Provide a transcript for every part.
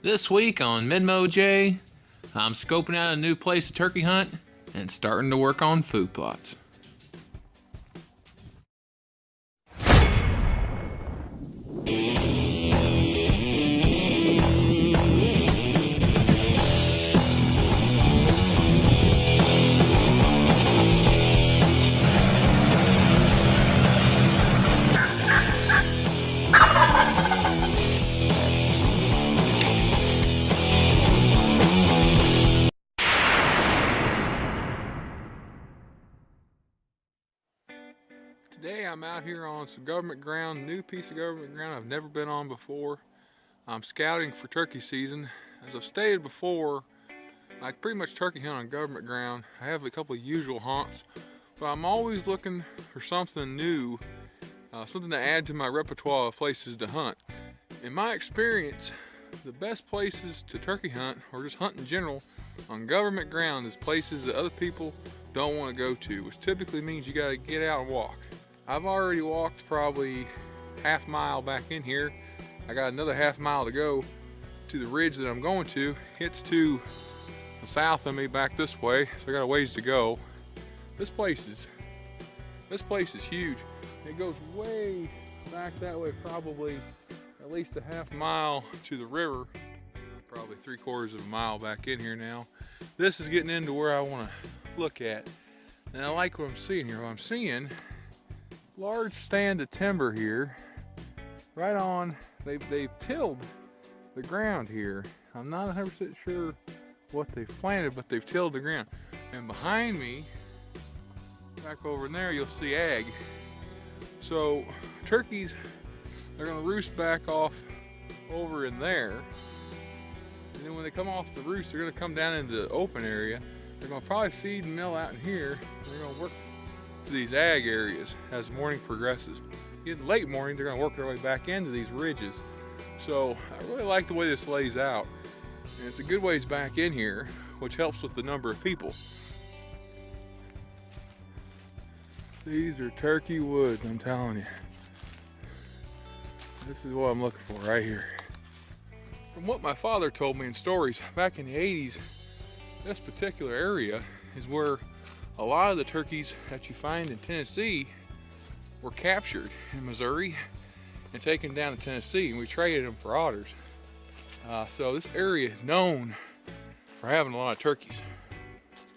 This week on Midmo J, I'm scoping out a new place to turkey hunt and starting to work on food plots. Today I'm out here on some government ground, new piece of government ground I've never been on before. I'm scouting for turkey season. As I've stated before, I pretty much turkey hunt on government ground. I have a couple of usual haunts, but I'm always looking for something new, something to add to my repertoire of places to hunt. In my experience, the best places to turkey hunt, or just hunt in general, on government ground is places that other people don't want to go to, which typically means you got to get out and walk. I've already walked probably half mile back in here. I got another half mile to go to the ridge that I'm going to. It's to the south of me back this way, so I got a ways to go. This place is huge. It goes way back that way, probably at least a half mile to the river. Probably 3/4 of a mile back in here now. This is getting into where I want to look at. And I like what I'm seeing here. What I'm seeing, large stand of timber here, right on. They've tilled the ground here. I'm not 100% sure what they've planted, but they've tilled the ground. And behind me, back over in there, you'll see ag. So turkeys, they're gonna roost back off over in there. And then when they come off the roost, they're gonna come down into the open area. They're gonna probably feed and mill out in here. They're gonna work to these ag areas as morning progresses. In the late morning, they're gonna work their way back into these ridges. So I really like the way this lays out. And it's a good ways back in here, which helps with the number of people. These are turkey woods, I'm telling you. This is what I'm looking for right here. From what my father told me in stories back in the 80s, this particular area is where a lot of the turkeys that you find in Tennessee were captured in Missouri and taken down to Tennessee, and we traded them for otters. So this area is known for having a lot of turkeys.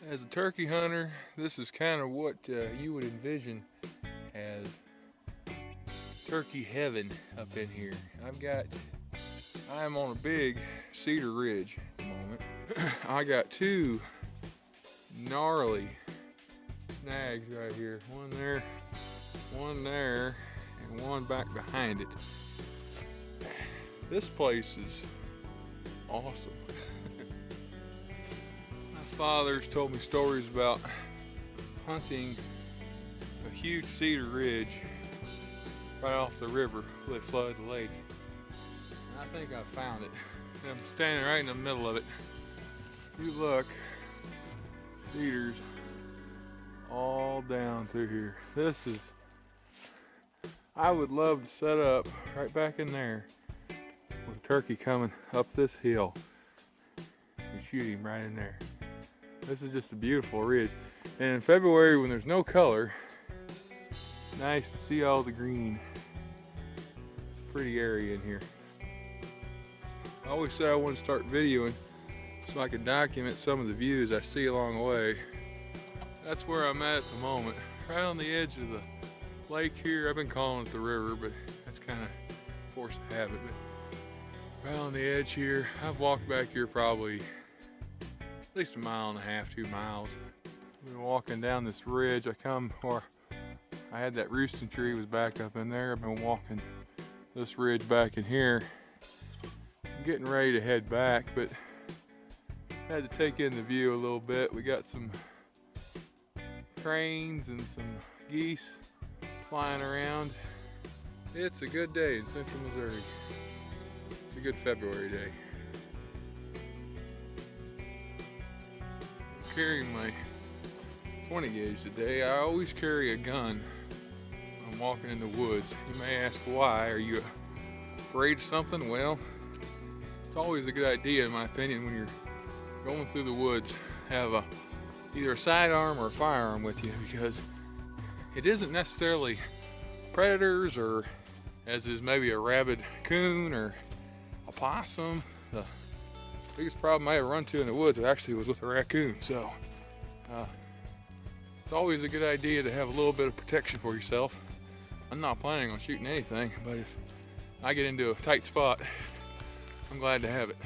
As a turkey hunter, this is kind of what you would envision as turkey heaven up in here. I'm on a big cedar ridge at the moment. I got two gnarly snags right here. One there, and one back behind it. This place is awesome. My father's told me stories about hunting a huge cedar ridge right off the river where they flood the lake. And I think I found it. I'm standing right in the middle of it. If you look, cedars all down through here. I would love to set up right back in there with a turkey coming up this hill and shoot him right in there. This is just a beautiful ridge. And in February, when there's no color, it's nice to see all the green. It's a pretty area in here. I always said I wanted to start videoing so I could document some of the views I see along the way. That's where I'm at the moment, right on the edge of the lake here. I've been calling it the river, but that's kind of force of habit. But right on the edge here, I've walked back here probably at least 1.5 miles, 2 miles. I've been walking down this ridge. I had that roosting tree was back up in there. I've been walking this ridge back in here. I'm getting ready to head back, but had to take in the view a little bit. We got some cranes and some geese flying around. It's a good day in central Missouri. It's a good February day. I'm carrying my 20 gauge today. I always carry a gun. I'm walking in the woods. You may ask why. Are you afraid of something? Well, always a good idea, in my opinion, when you're going through the woods, have either a sidearm or a firearm with you, because it isn't necessarily predators, or as is maybe a rabid coon or a possum. The biggest problem I ever run to in the woods actually was with a raccoon. So it's always a good idea to have a little bit of protection for yourself. I'm not planning on shooting anything, but if I get into a tight spot, I'm glad to have it.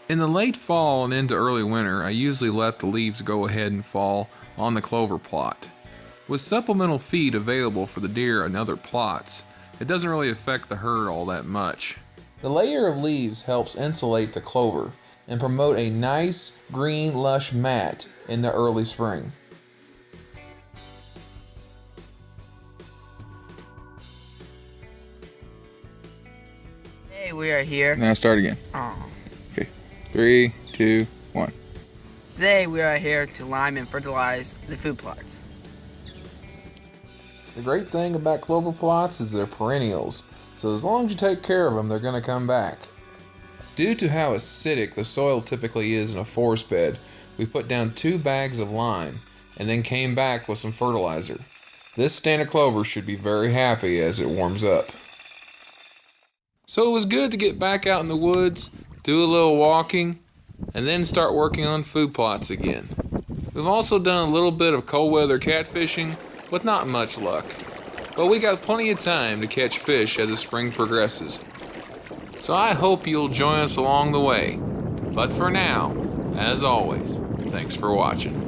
In the late fall and into early winter, I usually let the leaves go ahead and fall on the clover plot. With supplemental feed available for the deer and other plots, it doesn't really affect the herd all that much. The layer of leaves helps insulate the clover and promote a nice green lush mat in the early spring. Hey, we are here. Now start again. Oh. Okay, 3, 2, 1. Today we are here to lime and fertilize the food plots. The great thing about clover plots is they're perennials, so as long as you take care of them, they're going to come back. Due to how acidic the soil typically is in a forest bed, we put down 2 bags of lime and then came back with some fertilizer. This stand of clover should be very happy as it warms up. So it was good to get back out in the woods, do a little walking, and then start working on food plots again. We've also done a little bit of cold weather catfishing, with not much luck. But we got plenty of time to catch fish as the spring progresses. So I hope you'll join us along the way. But for now, as always, thanks for watching.